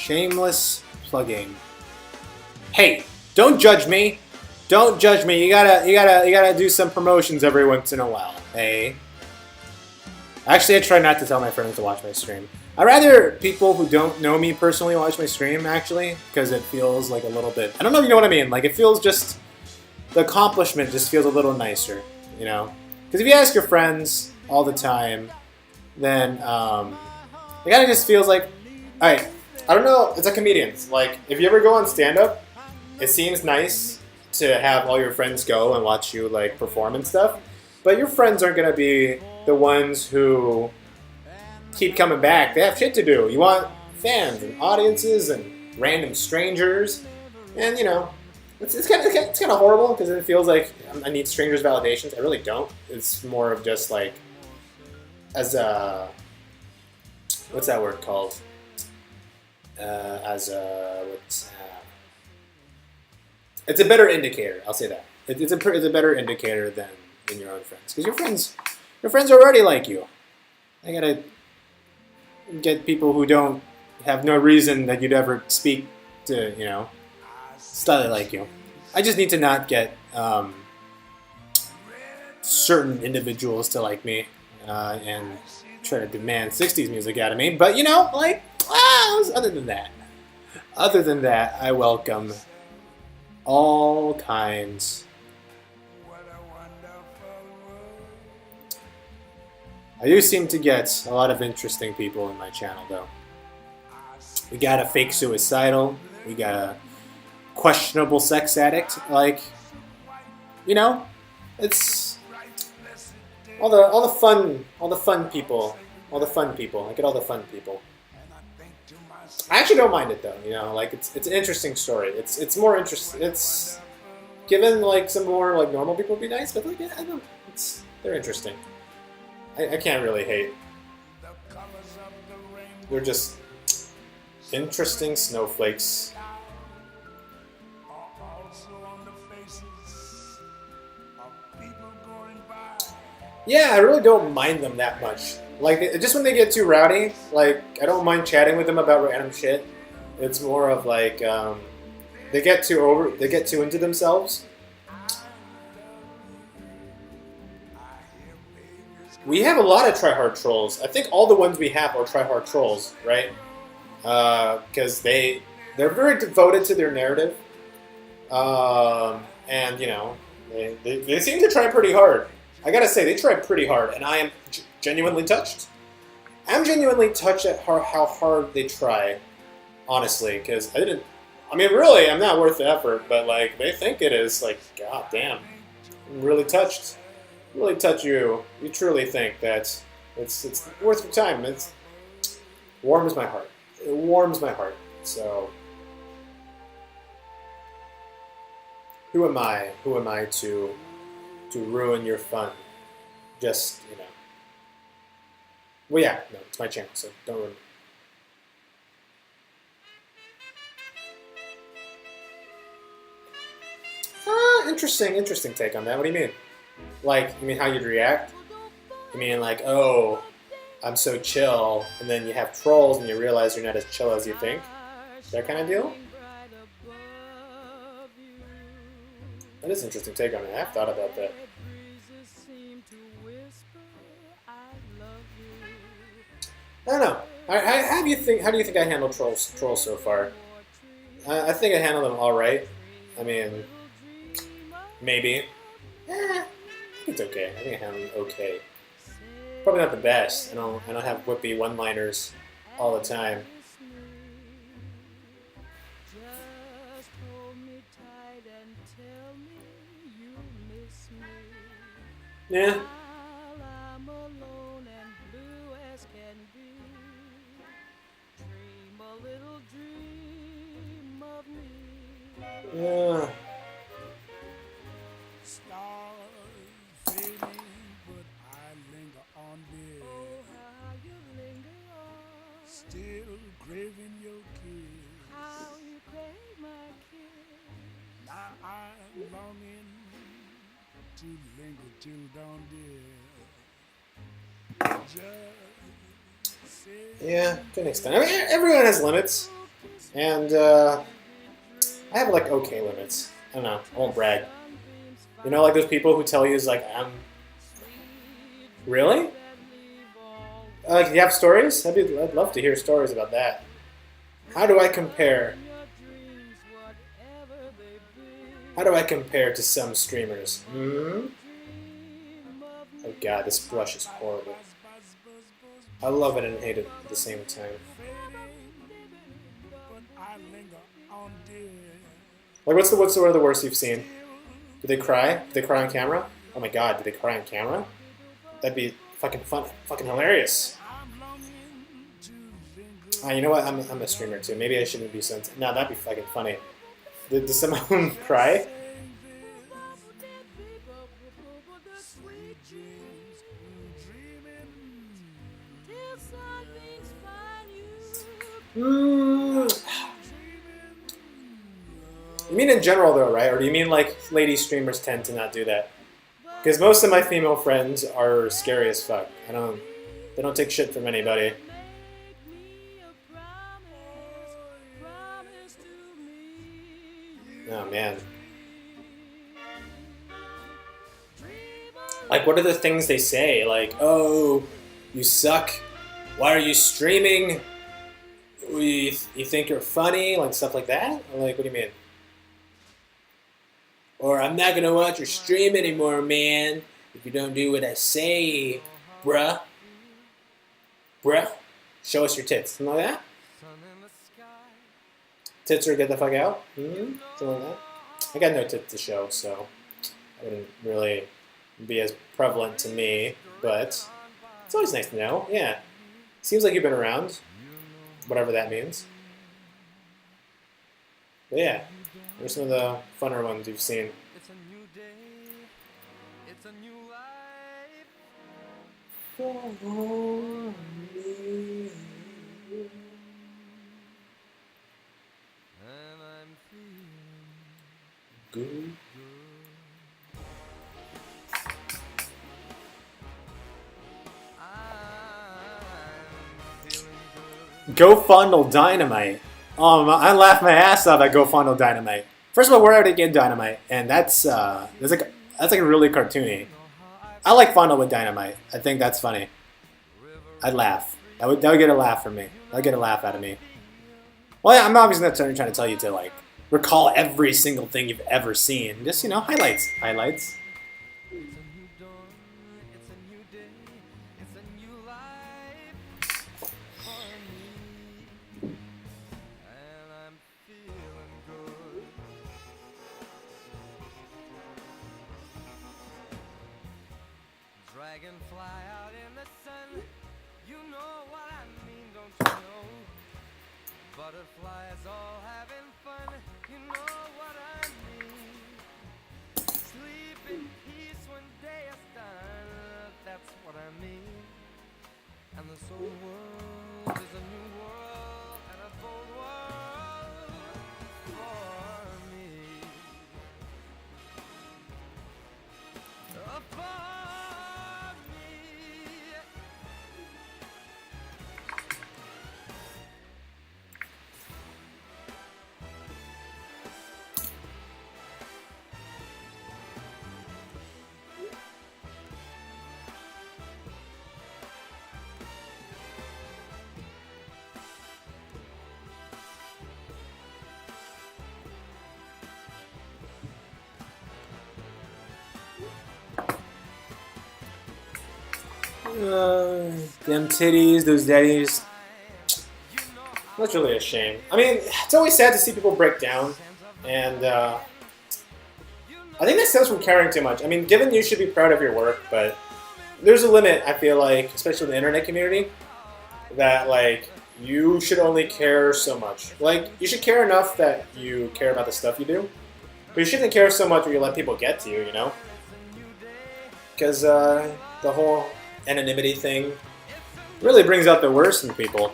Shameless plugging. Hey, don't judge me. Don't judge me. You gotta do some promotions every once in a while. Hey. Actually, I try not to tell my friends to watch my stream. I'd rather people who don't know me personally watch my stream, actually, because it feels like a little bit... I don't know if you know what I mean. Like, it feels just... The accomplishment just feels a little nicer, you know? Because if you ask your friends all the time, then, it kind of just feels like... Alright, I don't know, it's like comedians. Like, if you ever go on stand-up, it seems nice to have all your friends go and watch you, like, perform and stuff. But your friends aren't going to be the ones who keep coming back. They have shit to do. You want fans and audiences and random strangers. And, you know, it's kind of horrible because it feels like I need strangers' validations. I really don't. It's more of just like, as a, what's that word called? It's a better indicator. I'll say that. It's a better indicator than your own friends, because your friends already like you. I gotta get people who don't have no reason that you'd ever speak to, you know, slightly like you. I just need to not get certain individuals to like me and try to demand 60s music out of me. But, you know, like, other than that, I welcome all kinds. I do seem to get a lot of interesting people in my channel, though. We got a fake suicidal. We got a questionable sex addict. Like, you know, it's all the fun people. I get all the fun people. I actually don't mind it though. You know, like it's an interesting story. It's more interesting. It's given like some more like normal people would be nice, but like I don't. They're interesting. I can't really hate. They're just interesting snowflakes. Yeah, I really don't mind them that much. Like, just when they get too rowdy, like, I don't mind chatting with them about random shit. It's more of like, they get too into themselves. We have a lot of tryhard trolls. I think all the ones we have are tryhard trolls, right? Because they're very devoted to their narrative, and you know, they seem to try pretty hard. I gotta say, they try pretty hard, and I am genuinely touched. I'm genuinely touched at how hard they try, honestly, because I mean, really, I'm not worth the effort, but like, they think it is. Like, god damn, I'm really touched. Really touch you. You truly think that it's worth your time. It warms my heart. It warms my heart. So, who am I? Who am I to ruin your fun? Just, you know. Well, yeah, no, it's my channel, so don't ruin it. Interesting take on that. What do you mean? Like, you mean how you'd react? You mean like, oh, I'm so chill, and then you have trolls and you realize you're not as chill as you think? That kind of deal? That is an interesting take on it. I've thought about that. I don't know. How do you think I handle trolls so far? I think I handle them all right. I mean, maybe. It's okay. I think I handle them okay. Probably not the best. I don't have whippy one-liners all the time. Yeah. Yeah. Still craving your kiss. How you crave my kiss. Now I'm longing to linger till dawn, dear. Yeah, to an extent. I mean, everyone has limits. And I have like okay limits. I don't know. I won't brag. You know, like those people who tell you is like I'm. Really? You have stories? I'd love to hear stories about that. How do I compare? How do I compare to some streamers? Hmm? Oh god, this brush is horrible. I love it and hate it at the same time. Like, what's one of the worst you've seen? Do they cry? Do they cry on camera? Oh my god, do they cry on camera? That'd be fucking fun, fucking hilarious. You know what? I'm a streamer too. Maybe I shouldn't be sensitive. No, that'd be fucking funny. Did someone cry? You mean in general though, right? Or do you mean like lady streamers tend to not do that? Because most of my female friends are scary as fuck. They don't take shit from anybody. Oh man. Like, what are the things they say? Like, oh, you suck. Why are you streaming? You think you're funny? Like, stuff like that? Or like, what do you mean? Or, I'm not gonna watch your stream anymore, man, if you don't do what I say, bruh. Bruh. Show us your tits. Something like that? Tits or get the fuck out? Something like that? I got no tits to show, so I wouldn't really be as prevalent to me, but it's always nice to know. Yeah. Seems like you've been around, whatever that means. But yeah, what are some of the funner ones you've seen? It's a new day. It's a new life. For me. And I'm feeling Good. I'm feeling good. Go Fondle Dynamite. I laughed my ass off at Go Fondle Dynamite. First of all, where are they get Dynamite? And that's like really cartoony. I like Fondle with Dynamite. I think that's funny. I'd laugh. That would get a laugh from me. That'd get a laugh out of me. Well, yeah, I'm obviously not trying to tell you to like recall every single thing you've ever seen. Just, you know, highlights. Highlights. It's a new dawn. It's a new day. It's a new life for me. And I'm feeling good. Dragonfly out in the sun. You know what I mean, don't you know? Butterflies all having fun. You know what I mean. Sleep in peace when day is done. That's what I mean. And this whole world is a new world and a bold world for me. For me. Them titties, those daddies. That's really a shame. I mean, it's always sad to see people break down, and I think that stems from caring too much. I mean, given you should be proud of your work, but there's a limit, I feel like, especially in the internet community, that, like, you should only care so much. Like, you should care enough that you care about the stuff you do, but you shouldn't care so much where you let people get to you, you know? Because the whole anonymity thing really brings out the worst in people.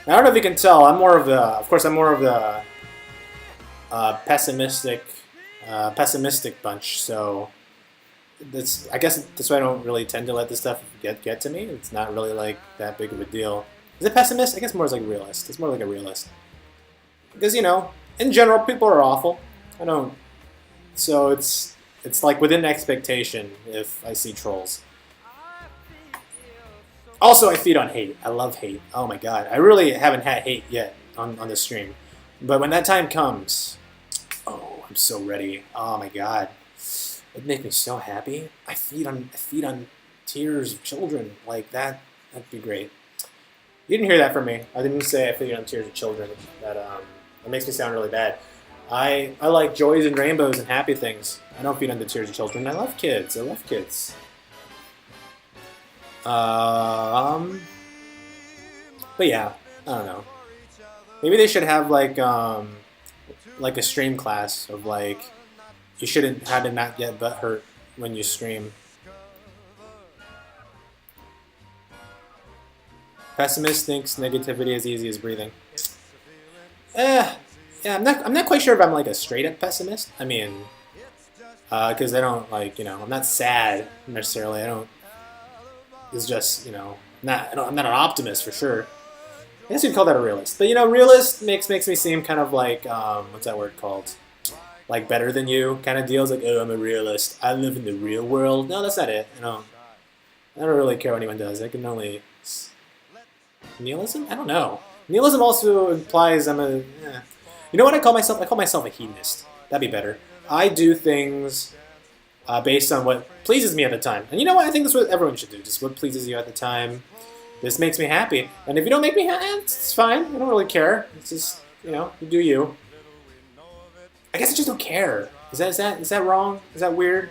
Now, I don't know if you can tell, I'm more of the pessimistic bunch, so I guess that's why I don't really tend to let this stuff get to me. It's not really like that big of a deal. Is it pessimist? I guess more is like realist. It's more like a realist. Because, you know, in general, people are awful. I don't... So it's like within expectation if I see trolls. Also, I feed on hate. I love hate. Oh my god. I really haven't had hate yet on the stream. But when that time comes... Oh, I'm so ready. Oh my god. It'd make me so happy. I feed on tears of children. Like, that'd be great. You didn't hear that from me. I didn't say I feed on tears of children. That makes me sound really bad. I like joys and rainbows and happy things. I don't feed on the tears of children. I love kids. I love kids. But yeah, I don't know. Maybe they should have like a stream class of like you shouldn't have to not get butt hurt when you stream. Pessimist thinks negativity is easy as breathing. Yeah, I'm not quite sure if I'm like a straight up pessimist. I mean, because I don't like, you know, I'm not sad necessarily. I don't. It's just, you know, I'm not an optimist for sure. I guess you'd call that a realist. But you know, realist makes me seem kind of like what's that word called? Like better than you kind of deals. Like, oh, I'm a realist. I live in the real world. No, that's not it. You know, I don't really care what anyone does. I can only nihilism. I don't know. Nihilism also implies I'm a. You know what I call myself? I call myself a hedonist. That'd be better. I do things based on what pleases me at the time. And you know what? I think that's what everyone should do. Just what pleases you at the time. This makes me happy. And if you don't make me happy, it's fine. I don't really care. It's just, you know, you do you. I guess I just don't care. Is that wrong? Is that weird?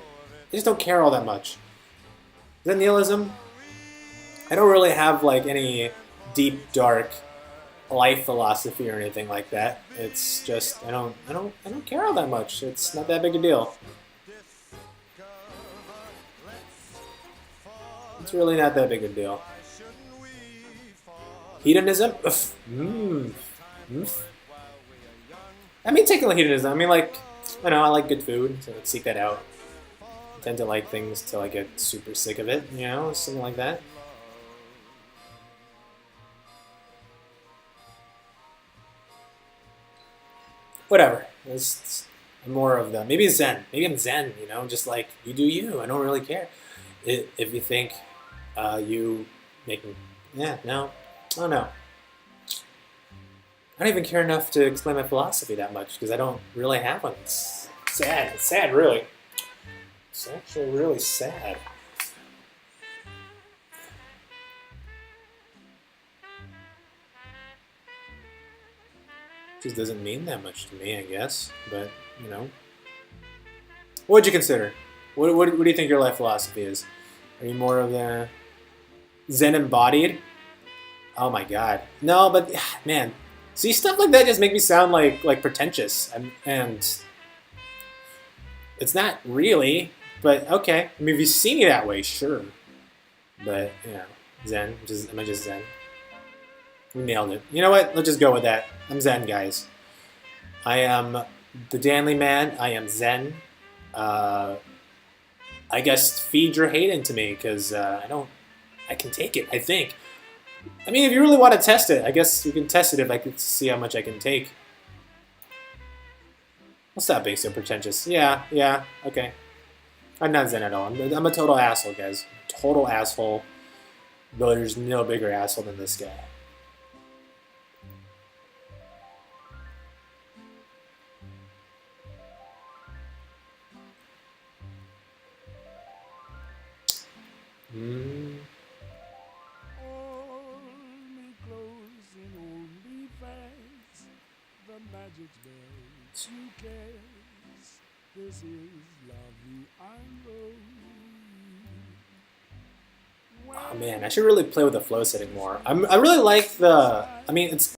I just don't care all that much. Is that nihilism? I don't really have like any deep, dark life philosophy or anything like that. It's just I don't care all that much. It's not that big a deal. It's really not that big a deal. Hedonism? I mean, technically hedonism. I mean, like, I know I like good food, so I'd seek that out. I tend to like things till I get super sick of it, you know, something like that. Whatever. It's more of the maybe Zen. Maybe I'm Zen. You know, just like you do you. I don't really care. If you think you make me, yeah, no, I don't know. I don't even care enough to explain my philosophy that much because I don't really have one. It's sad. It's sad, really. It's actually really sad. Just doesn't mean that much to me, I guess. But, you know. What would you consider? What do you think your life philosophy is? Are you more of the Zen embodied? Oh my god. No, but, man. See, stuff like that just make me sound like pretentious. And it's not really, but okay. I mean, if you see me that way, sure. But, you know, Zen. Am I just Zen? We nailed it. You know what? Let's just go with that. I'm Zen, guys. I am the Danley man. I am Zen. I guess feed your hate into me, because I can take it, I think. I mean, if you really want to test it, I guess you can test it if I could see how much I can take. I'll stop being so pretentious. Yeah, okay. I'm not Zen at all. I'm a total asshole, guys. Total asshole. But there's no bigger asshole than this guy. Oh man, I should really play with the flow setting more. I really like the. I mean, it's